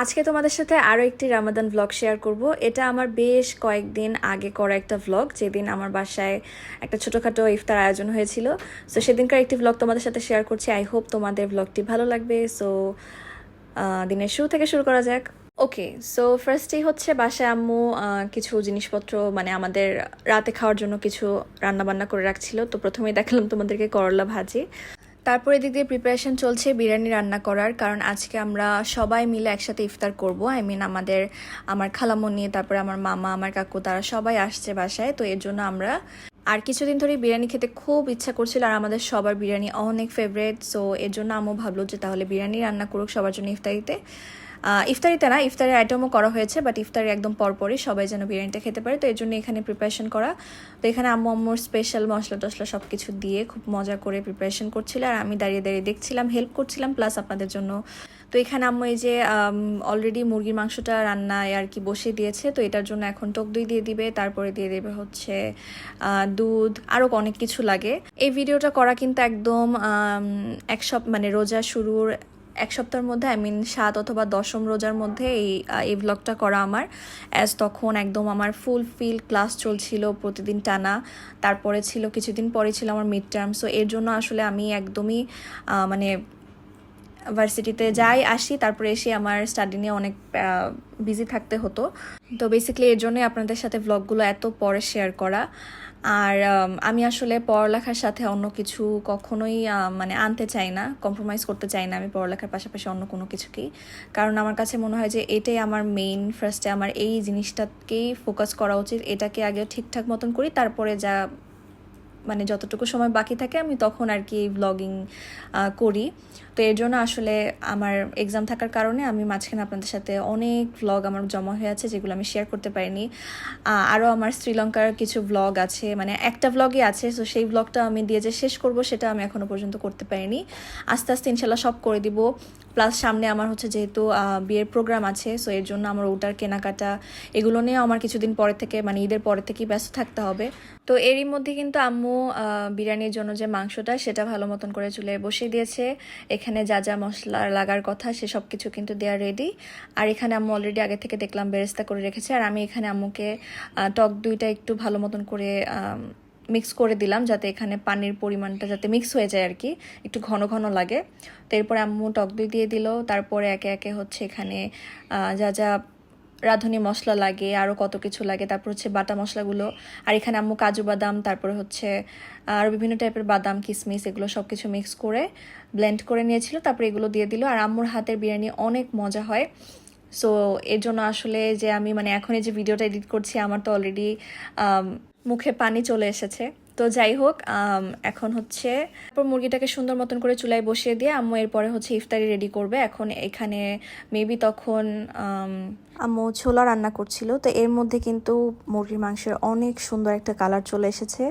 আজকে তোমাদের সাথে আরও একটি রামাদান ভ্লগ শেয়ার করব। এটা আমার বেশ কয়েকদিন আগে করা একটা ভ্লগ, যেদিন আমার বাসায় একটা ছোটোখাটো ইফতার আয়োজন হয়েছিল। সো সেদিনকার একটি ভ্লগ তোমাদের সাথে শেয়ার করছি। আই হোপ তোমাদের ভ্লগটি ভালো লাগবে। সো দিনের শুরু থেকে শুরু করা যাক। ওকে, সো ফার্স্টেই হচ্ছে বাসায় আম্মু কিছু জিনিসপত্র মানে আমাদের রাতে খাওয়ার জন্য কিছু রান্নাবান্না করে রাখছিল। তো প্রথমেই দেখালাম তোমাদেরকে করলা ভাজি। তারপরে এদিক দিয়ে প্রিপারেশন চলছে বিরিয়ানি রান্না করার, কারণ আজকে আমরা সবাই মিলে একসাথে ইফতার করব। আমার খালামণি, তারপরে আমার মামা, আমার কাকু, তারা সবাই আসছে বাসায়। তো এর জন্য আমরা আর কিছুদিন ধরে বিরিয়ানি খেতে খুব ইচ্ছা করছিল, আর আমাদের সবার বিরিয়ানি অনেক ফেভারিট। সো এর জন্য আম্মু ভাবলো যে তাহলে বিরিয়ানি রান্না করুক সবার জন্য ইফতারিতে না, ইফতারের আইটেমও করা হয়েছে, বাট ইফতারি একদম পরপরই সবাই যেন বিরিয়ানিটা খেতে পারে। তো এর জন্য এখানে প্রিপারেশন করা। তো এখানে আম্মুর স্পেশাল মশলা টশলা সব কিছু দিয়ে খুব মজা করে প্রিপারেশন করছিল, আর আমি দাঁড়িয়ে দাঁড়িয়ে দেখছিলাম, হেল্প করছিলাম, প্লাস আপনাদের জন্য। তো এখানে আম্মু এই যে অলরেডি মুরগির মাংসটা রান্নায় আর কি বসিয়ে দিয়েছে। তো এটার জন্য এখন টক দই দিয়ে দিবে, তারপরে দিয়ে দেবে হচ্ছে দুধ, আরও অনেক কিছু লাগে। এই ভিডিওটা করা কিন্তু একদম মানে রোজা শুরুর এক সপ্তাহের মধ্যে, 7 অথবা 10ম রোজার মধ্যে এই ভ্লগটা করা আমার। তখন একদম আমার ফুলফিল ক্লাস চলছিল প্রতিদিন টানা। তারপরে ছিল কিছুদিন পরে ছিল আমার মিড টার্ম। সো এর জন্য আসলে আমি একদমই মানে ভার্সিটিতে যাই আসি, তারপরে এসে আমার স্টাডি নিয়ে অনেক বিজি থাকতে হতো। তো বেসিক্যালি এর জন্যই আপনাদের সাথে ভ্লগগুলো এত পরে শেয়ার করা। আর আমি আসলে পড়ালেখার সাথে অন্য কিছু কখনোই মানে আনতে চাই না, কম্প্রোমাইজ করতে চাই না আমি পড়ালেখার পাশাপাশি অন্য কোনো কিছুকেই। কারণ আমার কাছে মনে হয় যে এটাই আমার মেইন, ফার্স্টে আমার এই জিনিসটাকেই ফোকাস করা উচিত। এটাকে আগে ঠিকঠাক মতন করি, তারপরে মানে যতটুকু সময় বাকি থাকে আমি তখন আর কি ব্লগিং করি। তো এর জন্য আসলে আমার এক্সাম থাকার কারণে আমি মাঝখানে আপনাদের সাথে অনেক ভ্লগ আমার জমা হয়ে আছে, যেগুলো আমি শেয়ার করতে পারিনি। আরও আমার শ্রীলঙ্কার কিছু ভ্লগ আছে, মানে একটা ভ্লগই আছে। সো সেই ভ্লগটা আমি দিয়ে যে শেষ করব সেটা আমি এখনও পর্যন্ত করতে পারিনি। আস্তে আস্তে ইনশাল্লাহ সব করে দিব। প্লাস সামনে আমার হচ্ছে যেহেতু বিয়ের প্রোগ্রাম আছে, সো এর জন্য আমার ওটার কেনাকাটা এগুলো নিয়ে আমার কিছুদিন পরে থেকে মানে ঈদের পরে থেকেই ব্যস্ত থাকতে হবে। তো এরই মধ্যে কিন্তু আম্মু বিরিয়ানির জন্য যে মাংসটা সেটা ভালো মতন করে চুলায় বসিয়ে দিয়েছে। এখানে যা যা মশলা লাগার কথা সে সব কিছু কিন্তু দেওয়া রেডি। আর এখানে আম্মু অলরেডি আগে থেকে দেখলাম বেরেস্তা করে রেখেছে, আর আমি এখানে আম্মুকে টক দইটা একটু ভালো মতন করে মিক্স করে দিলাম, যাতে এখানে পানির পরিমাণটা যাতে মিক্স হয়ে যায় আর কি, একটু ঘন ঘন লাগে। তো এরপরে আম্মু টক দই দিয়ে দিল, তারপরে একে একে হচ্ছে এখানে যা যা রাঁধুনি মশলা লাগে, আরও কত কিছু লাগে, তারপর হচ্ছে বাটা মশলাগুলো। আর এখানে আম্মু কাজু বাদাম, তারপরে হচ্ছে আরও বিভিন্ন টাইপের বাদাম, কিশমিশ, এগুলো সব কিছু মিক্স করে ব্লেন্ড করে নিয়েছিল, তারপরে এগুলো দিয়ে দিল। আর আম্মুর হাতের বিরিয়ানি অনেক মজা হয়। সো এর জন্য আসলে যে আমি মানে এখন এই যে ভিডিওটা এডিট করছি, আমার তো অলরেডি মুখে পানি চলে এসেছে। তো যাই হোক, এখন হচ্ছে মুরগিটাকে সুন্দর মতন করে চুলায় বসিয়ে দিয়ে আম্মু এরপরে হচ্ছে ইফতারি রেডি করবে। এখন এখানে মেবি তখন আম্মু ছোলা রান্না করছিল। তো এর মধ্যে কিন্তু মুরগির মাংসের অনেক সুন্দর একটা কালার চলে এসেছে।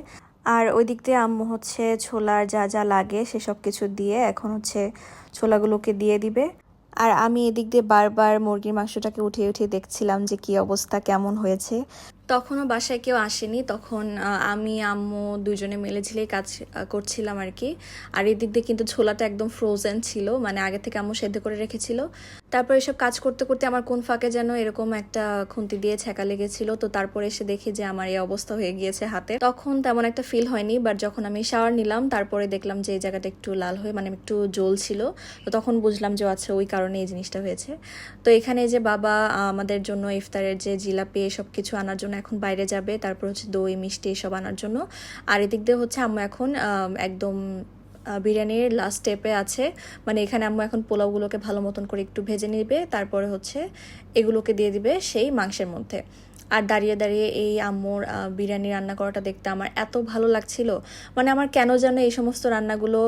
আর ওই দিক দিয়ে আম্মু হচ্ছে ছোলার যা যা লাগে সেসব কিছু দিয়ে এখন হচ্ছে ছোলাগুলোকে দিয়ে দিবে। আর আমি এদিক দিয়ে বারবার মুরগির মাংসটাকে উঠিয়ে উঠিয়ে দেখছিলাম যে কি অবস্থা, কেমন হয়েছে। তখনও বাসায় কেউ আসেনি, তখন আমি আম্মু দুজনে মিলেঝিলেই কাজ করছিলাম আর কি। আর এদিক দিয়ে কিন্তু ছোলাটা একদম ফ্রোজেন ছিল, মানে আগে থেকে আম্মু সেদ্ধ করে রেখেছিল। তারপর এসব কাজ করতে করতে আমার কোন ফাঁকে যেন এরকম একটা খুন্তি দিয়ে ছ্যাঁকা লেগেছিল। তো তারপর এসে দেখি যে আমার এই অবস্থা হয়ে গিয়েছে হাতে। তখন তেমন একটা ফিল হয়নি, বাট যখন আমি শাওয়ার নিলাম তারপরে দেখলাম যে এই জায়গাটা একটু লাল হয়ে মানে একটু জ্বলছিল। তো তখন বুঝলাম যে আচ্ছা ওই কারণে এই জিনিসটা হয়েছে। তো এখানে যে বাবা আমাদের জন্য ইফতারের যে জিলাপি এসব কিছু আনার জন্য এখন বাইরে যাবে, তারপর হচ্ছে দই মিষ্টি এসব আনার জন্য। আর এদিক দিয়ে হচ্ছে আম্মু এখন একদম বিরিয়ানির লাস্ট স্টেপে আছে, মানে এখানে আম্মু এখন পোলাওগুলোকে ভালো মতন করে একটু ভেজে নেবে, তারপরে হচ্ছে এগুলোকে দিয়ে দিবে সেই মাংসের মধ্যে। আর দাঁড়িয়ে দাঁড়িয়ে এই আম্মুর বিরিয়ানি রান্না করাটা দেখতে আমার এত ভালো লাগছিল। মানে আমার কেন যেন এই সমস্ত রান্নাগুলো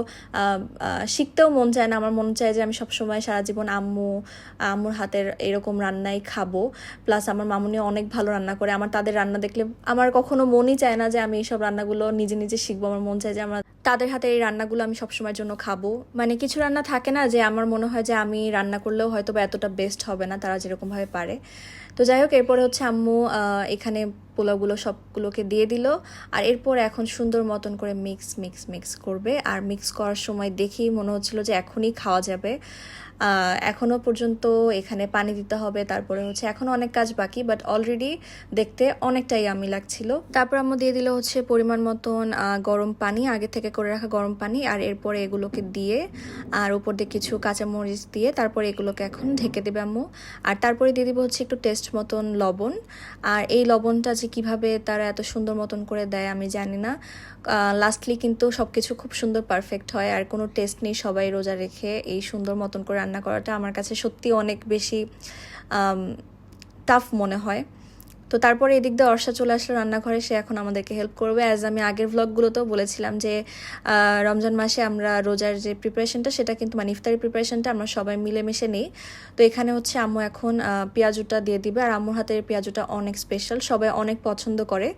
শিখতেও মন চায় না, আমার মন চায় যে আমি সবসময় সারা জীবন আম্মুর হাতের এরকম রান্নাই খাবো। প্লাস আমার মামুনি অনেক ভালো রান্না করে, আমার তাদের রান্না দেখলে আমার কখনো মনই চায় না যে আমি এইসব রান্নাগুলো নিজে নিজে শিখবো। আমার মন চায় যে আমার তাদের হাতে এই রান্নাগুলো আমি সবসময়ের জন্য খাবো। মানে কিছু রান্না থাকে না যে আমার মনে হয় যে আমি রান্না করলেও হয়তো বা এতটা বেস্ট হবে না তারা যেরকমভাবে পারে। তো যাই হোক, এরপরে হচ্ছে আম্মু এখানে পোলাওগুলো সবগুলোকে দিয়ে দিল। আর এরপর এখন সুন্দর মতন করে মিক্স করবে। আর মিক্স করার সময় দেখেই মনে হচ্ছিল যে এখনই খাওয়া যাবে। এখনও পর্যন্ত এখানে পানি দিতে হবে, তারপরে হচ্ছে এখনও অনেক কাজ বাকি, বাট অলরেডি দেখতে অনেকটাই আমি লাগছিল। তারপর আম্মু দিয়ে দিল হচ্ছে পরিমাণ মতন গরম পানি, আগে থেকে করে রাখা গরম পানি। আর এরপরে এগুলোকে দিয়ে আর উপর দিয়ে কিছু কাঁচামরিচ দিয়ে তারপরে এগুলোকে এখন ঢেকে দেবে আম্মু। আর তারপরে দিয়ে দিব হচ্ছে একটু টেস্ট মতন লবণ। আর এই লবণটা যে কিভাবে তারা এত সুন্দর মতন করে দেয় আমি জানি না। লাস্টলি কিন্তু সব কিছু খুব সুন্দর পারফেক্ট হয়, আর কোনো টেস্ট নেই। সবাই রোজা রেখে এই সুন্দর মতন করে রান্না করাটা আমার কাছে সত্যি অনেক বেশি টাফ মনে হয়। তো তারপরে এদিক দিয়ে অর্ষা চলে আসলো রান্নাঘরে, সে এখন আমাদেরকে হেল্প করবে। অ্যাজ আমি আগের ভ্লগগুলোতেও বলেছিলাম যে রমজান মাসে আমরা রোজার যে প্রিপারেশনটা সেটা কিন্তু মানে ইফতারি প্রিপারেশনটা আমরা সবাই মিলেমিশে নিই। তো এখানে হচ্ছে আম্মু এখন পেঁয়াজুটা দিয়ে দিবে। আর আম্মুর হাতের পেঁয়াজুটা অনেক স্পেশাল, সবাই অনেক পছন্দ করে।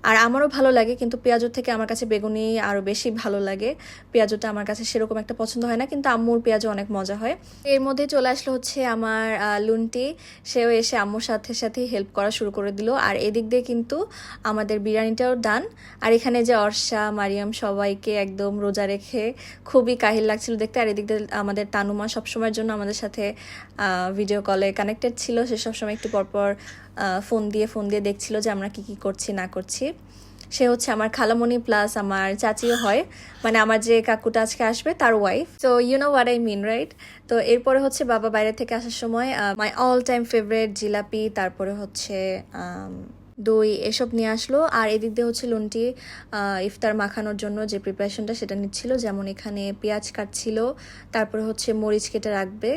আর আমারও ভালো লাগে, কিন্তু পেঁয়াজুর থেকে আমার কাছে বেগুনি আরও বেশি ভালো লাগে। পেঁয়াজুটা আমার কাছে সেরকম একটা পছন্দ হয় না, কিন্তু আম্মুর পেঁয়াজু অনেক মজা হয়। এর মধ্যে চলে আসলো হচ্ছে আমার লুন্টি, সেও এসে আম্মুর সাথে হেল্প করা শুরু করে দিল। আর এদিক দিয়ে কিন্তু আমাদের বিরিয়ানিটাও ডান। আর এখানে যে অর্ষা, মারিয়াম সবাইকে একদম রোজা রেখে খুবই কাহিল লাগছিল দেখতে। আর এদিক দিয়ে আমাদের তানুমা সবসময়ের জন্য আমাদের সাথে ভিডিও কলে কানেক্টেড ছিল, সে সবসময় একটু পরপর ফোন দিয়ে দেখছিল যে আমরা কি করছি না করছি। সে হচ্ছে আমার খালামণি প্লাস আমার চাচিও হয়, মানে আমার যে কাকুটা আজকে আসবে তার ওয়াইফ। তো you know what I mean, right? তো এরপরে হচ্ছে বাবা বাইরে থেকে আসার সময় মাই অল টাইম ফেভারিট জিলাপি, তারপরে হচ্ছে দই এসব নিয়ে আসলো। আর এদিক দিয়ে হচ্ছে লুন্টি ইফতার মাখানোর জন্য যে প্রিপারেশনটা সেটা নিচ্ছিল, যেমন এখানে পেঁয়াজ কাটছিল, তারপরে হচ্ছে মরিচ কেটে রাখবে।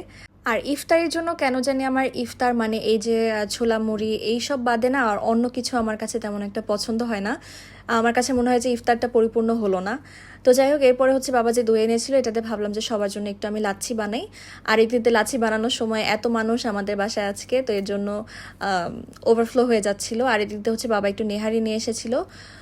আর ইফতারের জন্য কেন জানি আমার ইফতার মানে এই যে ছোলা মুড়ি এইসব বাদে না আর অন্য কিছু আমার কাছে তেমন একটা পছন্দ হয় না। আমার কাছে মনে হয় যে ইফতারটা পরিপূর্ণ হলো না। তো যাই হোক, এরপরে হচ্ছে বাবা যে দই এনেছিল এটাতে ভাবলাম যে সবার জন্য একটু আমি লাচ্ছি বানাই। আর এদিকে লাচ্ছি বানানোর সময় এত মানুষ আমাদের বাসায় আজকে, তো এর জন্য ওভারফ্লো হয়ে যাচ্ছিল। আর এদিকে হচ্ছে বাবা একটু নেহারি নিয়ে এসেছিল।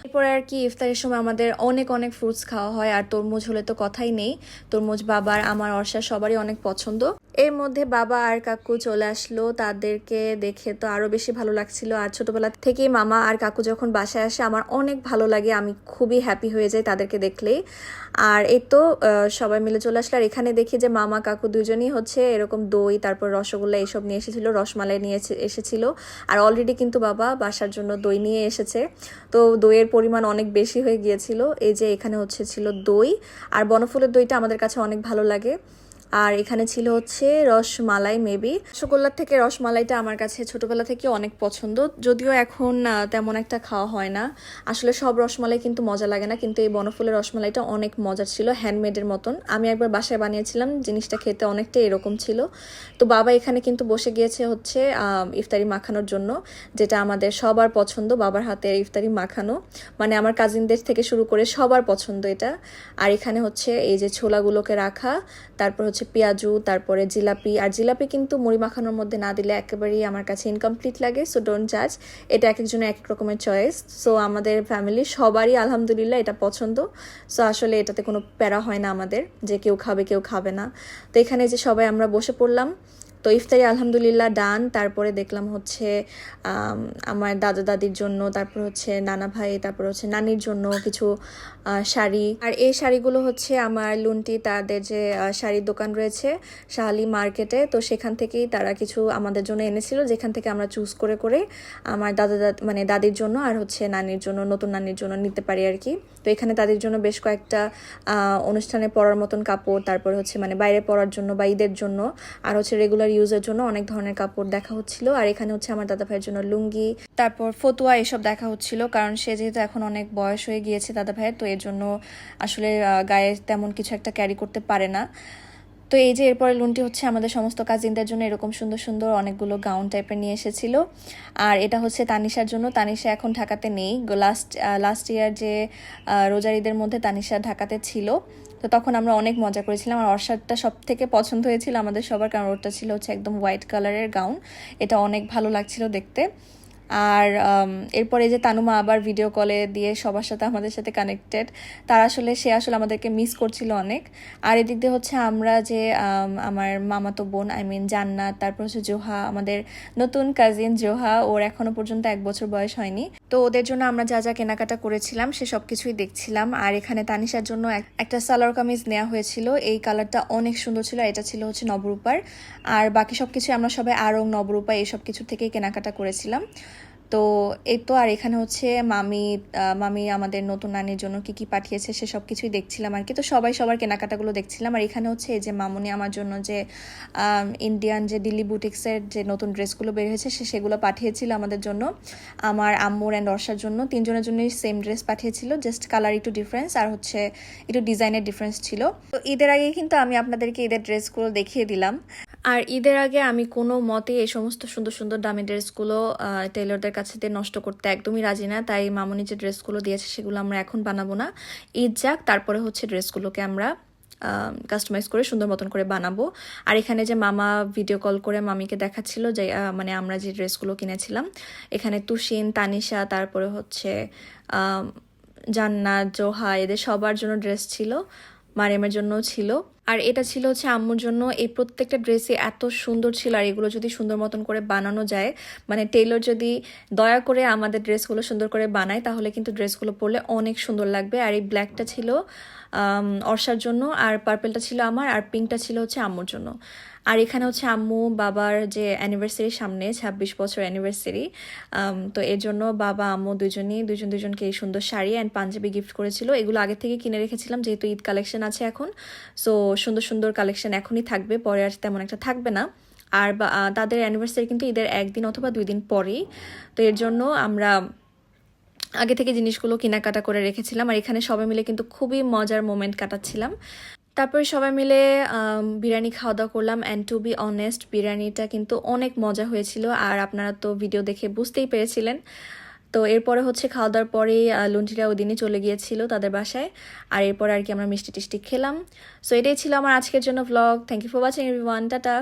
এরপরে আর কি ইফতারের সময় আমাদের অনেক ফ্রুটস খাওয়া হয়, আর তরমুজ হলে তো কথাই নেই। তরমুজ বাবার, আমার, অর্ষার সবারই অনেক পছন্দ। এর মধ্যে বাবা আর কাকু চলে আসলো, তাদেরকে দেখে তো আরো বেশি ভালো লাগছিল। আর ছোটবেলা থেকেই মামা আর কাকু যখন বাসায় আসে আমার অনেক ভালো লাগে, আমি খুবই হ্যাপি হয়ে যাই তাদেরকে দেখলেই। আর এই তো সবাই মিলে চলে আসলো। আর এখানে দেখি যে মামা কাকু দুজনই হচ্ছে এরকম দই, তারপর রসগোল্লা এইসব নিয়ে এসেছিল, রসমালাই নিয়ে এসেছিল। আর অলরেডি কিন্তু বাবা বাসার জন্য দই নিয়ে এসেছে। তো দইয়ের পরিমাণ অনেক বেশি হয়ে গিয়েছিল। এই যে এখানে হচ্ছে ছিল দই, আর বনফুলের দইটা আমাদের কাছে অনেক ভালো লাগে। আর এখানে ছিল হচ্ছে রসমালাই, মেবি রসগোল্লার থেকে রসমালাইটা আমার কাছে ছোটবেলা থেকে অনেক পছন্দ, যদিও এখন তেমন একটা খাওয়া হয় না। আসলে সব রসমালাই কিন্তু মজা লাগে না, কিন্তু এই বনফুলের রসমালাইটা অনেক মজার ছিল, হ্যান্ডমেডের মতন। আমি একবার বাসায় বানিয়েছিলাম, জিনিসটা খেতে অনেকটা এরকম ছিল। তো বাবা এখানে কিন্তু বসে গিয়েছে হচ্ছে ইফতারি মাখানোর জন্য, যেটা আমাদের সবার পছন্দ, বাবার হাতের ইফতারি মাখানো। মানে আমার কাজিনদের থেকে শুরু করে সবার পছন্দ এটা। আর এখানে হচ্ছে এই যে ছোলাগুলোকে রাখা, তারপর হচ্ছে পেঁয়াজু, তারপরে জিলাপি। আর জিলাপি কিন্তু মুড়ি মাখানোর মধ্যে না দিলে একেবারেই আমার কাছে ইনকমপ্লিট লাগে, সো ডোন্ট জাজ। এটা এক একজনের এক এক রকমের চয়েস। সো আমাদের ফ্যামিলির সবারই আলহামদুলিল্লাহ এটা পছন্দ। সো আসলে এটাতে কোনো প্যারা হয় না আমাদের যে কেউ খাবে কেউ খাবে না। তো এখানে যে সবাই আমরা বসে পড়লাম। তো ইফতারি আলহামদুলিল্লাহ ডান। তারপরে দেখলাম হচ্ছে আমার দাদা দাদির জন্য, তারপর হচ্ছে নানা ভাই, তারপর হচ্ছে নানির জন্য কিছু শাড়ি। আর এই শাড়িগুলো হচ্ছে আমার লুন্টি তাদের যে শাড়ির দোকান রয়েছে শাহালি মার্কেটে, তো সেখান থেকেই তারা কিছু আমাদের জন্য এনেছিল, যেখান থেকে আমরা চুজ করে করে আমার মানে দাদির জন্য আর হচ্ছে নানির জন্য, নতুন নানির জন্য নিতে পারি আর কি। তো এখানে তাদের জন্য বেশ কয়েকটা অনুষ্ঠানে পরার মতন কাপড়, তারপর হচ্ছে মানে বাইরে পরার জন্য বা ঈদের জন্য, আর হচ্ছে রেগুলার ইউজের জন্য অনেক ধরনের কাপড় দেখা হচ্ছিল। আর এখানে হচ্ছে আমার দাদা ভাইয়ের জন্য লুঙ্গি, তারপর ফতুয়া এসব দেখা হচ্ছিল, কারণ সে যেহেতু এখন অনেক বয়স হয়ে গিয়েছে দাদা ভাইয়ের, তো এর জন্য আসলে গায়ে তেমন কিছু একটা ক্যারি করতে পারে না। তো এই যে এরপরে লুন্টি হচ্ছে আমাদের সমস্ত কাজিনদের জন্য এরকম সুন্দর সুন্দর অনেকগুলো গাউন টাইপের নিয়ে এসেছিল। আর এটা হচ্ছে তানিশার জন্য, তানিশা এখন ঢাকাতে নেই। লাস্ট ইয়ার যে রোজার ঈদের মধ্যে তানিশা ঢাকাতে ছিল, তো তখন আমরা অনেক মজা করেছিলাম। আর অর্ষারটা সব থেকে পছন্দ হয়েছিল আমাদের সবার, কারণ ওটা ছিল হচ্ছে একদম হোয়াইট কালারের গাউন, এটা অনেক ভালো লাগছিল দেখতে। আর এরপরে যে তানুমা আবার ভিডিও কলে দিয়ে সবার সাথে আমাদের সাথে কানেক্টেড, সে আসলে আমাদেরকে মিস করছিল অনেক। আর এদিক দিয়ে হচ্ছে আমরা যে আমার মামাতো বোন জান্নাত, তারপর হচ্ছে জোহা, আমাদের নতুন কাজিন জোহা, ওর এখনো পর্যন্ত 1 বছর বয়স হয়নি। তো ওদের জন্য আমরা যা যা কেনাকাটা করেছিলাম সে সব কিছুই দেখছিলাম। আর এখানে তানিশার জন্য একটা সালোয়ার কামিজ নেওয়া হয়েছিল, এই কালারটা অনেক সুন্দর ছিল, এটা ছিল হচ্ছে নবরূপার। আর বাকি সব কিছু আমরা সবাই আরং নবরূপা এইসব কিছু থেকেই কেনাকাটা করেছিলাম। তো এই তো। আর এখানে হচ্ছে মামি আমাদের নতুন নানির জন্য কি কি পাঠিয়েছে সে সব কিছুই দেখছিলাম আর কি। তো সবাই সবার কেনাকাটাগুলো দেখছিলাম। আর এখানে হচ্ছে এই যে মামুনি আমার জন্য যে ইন্ডিয়ান যে দিল্লি বুটিক্সের যে নতুন ড্রেসগুলো বের হয়েছে সেগুলো পাঠিয়েছিল আমাদের জন্য, আমার আম্মুর অ্যান্ড অর্ষার জন্য। তিনজনের জন্যই সেম ড্রেস পাঠিয়েছিল, জাস্ট কালার একটু ডিফারেন্স আর হচ্ছে একটু ডিজাইনের ডিফারেন্স ছিল। তো ঈদের আগে কিন্তু আমি আপনাদেরকে ঈদের ড্রেসগুলো দেখিয়ে দিলাম। আর ঈদের আগে আমি কোনো মতে এই সমস্ত সুন্দর সুন্দর দামি ড্রেসগুলো টেলরদের কাছে দিয়ে নষ্ট করতে একদমই রাজি না। তাই মামুনি যে ড্রেসগুলো দিয়েছে সেগুলো আমরা এখন বানাবো না, ঈদ যাক, তারপরে হচ্ছে ড্রেসগুলোকে আমরা কাস্টমাইজ করে সুন্দর মতন করে বানাবো। আর এখানে যে মামা ভিডিও কল করে মামিকে দেখাচ্ছিল যে মানে আমরা যে ড্রেসগুলো কিনেছিলাম, এখানে তুষিন, তানিশা, তারপরে হচ্ছে জান্নাত, জোহা, এদের সবার জন্য ড্রেস ছিল, মারিয়ামের জন্যও ছিল। আর এটা ছিল হচ্ছে আম্মুর জন্য। এই প্রত্যেকটা ড্রেসই এত সুন্দর ছিল। আর এগুলো যদি সুন্দর মতন করে বানানো যায়, মানে টেইলর যদি দয়া করে আমাদের ড্রেসগুলো সুন্দর করে বানায়, তাহলে কিন্তু ড্রেসগুলো পরলে অনেক সুন্দর লাগবে। আর এই ব্ল্যাকটা ছিল অর্ষার জন্য, আর পার্পেলটা ছিল আমার, আর পিঙ্কটা ছিল হচ্ছে আম্মুর জন্য। আর এখানে হচ্ছে আম্মু বাবার যে অ্যানিভার্সারি, সামনে 26 বছর অ্যানিভার্সারি, তো এর জন্য বাবা আম্মু দুজনকে এই সুন্দর শাড়ি অ্যান্ড পাঞ্জাবি গিফট করেছিল। এগুলো আগে থেকে কিনে রেখেছিলাম যেহেতু ঈদ কালেকশন আছে এখন। সো সুন্দর সুন্দর কালেকশন এখনই থাকবে, পরে আর তেমন একটা থাকবে না। আর তাদের অ্যানিভার্সারি কিন্তু ঈদের 1 দিন অথবা 2 দিন পরেই। তো এর জন্য আমরা আগে থেকে জিনিসগুলো কেনাকাটা করে রেখেছিলাম। আর এখানে সবাই মিলে কিন্তু খুবই মজার মোমেন্ট কাটাচ্ছিলাম। তারপরে সবাই মিলে বিরিয়ানি খাওয়া দাওয়া করলাম। অ্যান্ড টু বি অনেস্ট, বিরিয়ানিটা কিন্তু অনেক মজা হয়েছিল। আর আপনারা তো ভিডিও দেখে বুঝতেই পেরেছিলেন। তো এরপরে হচ্ছে খাওয়া দাওয়ার পরেই লুন্টিরা ওই দিনই চলে গিয়েছিল তাদের বাসায়। আর এরপরে আর কি আমরা মিষ্টি টিষ্টি খেলাম। সো এটাই ছিল আমার আজকের জন্য vlog. Thank you for watching everyone, tata.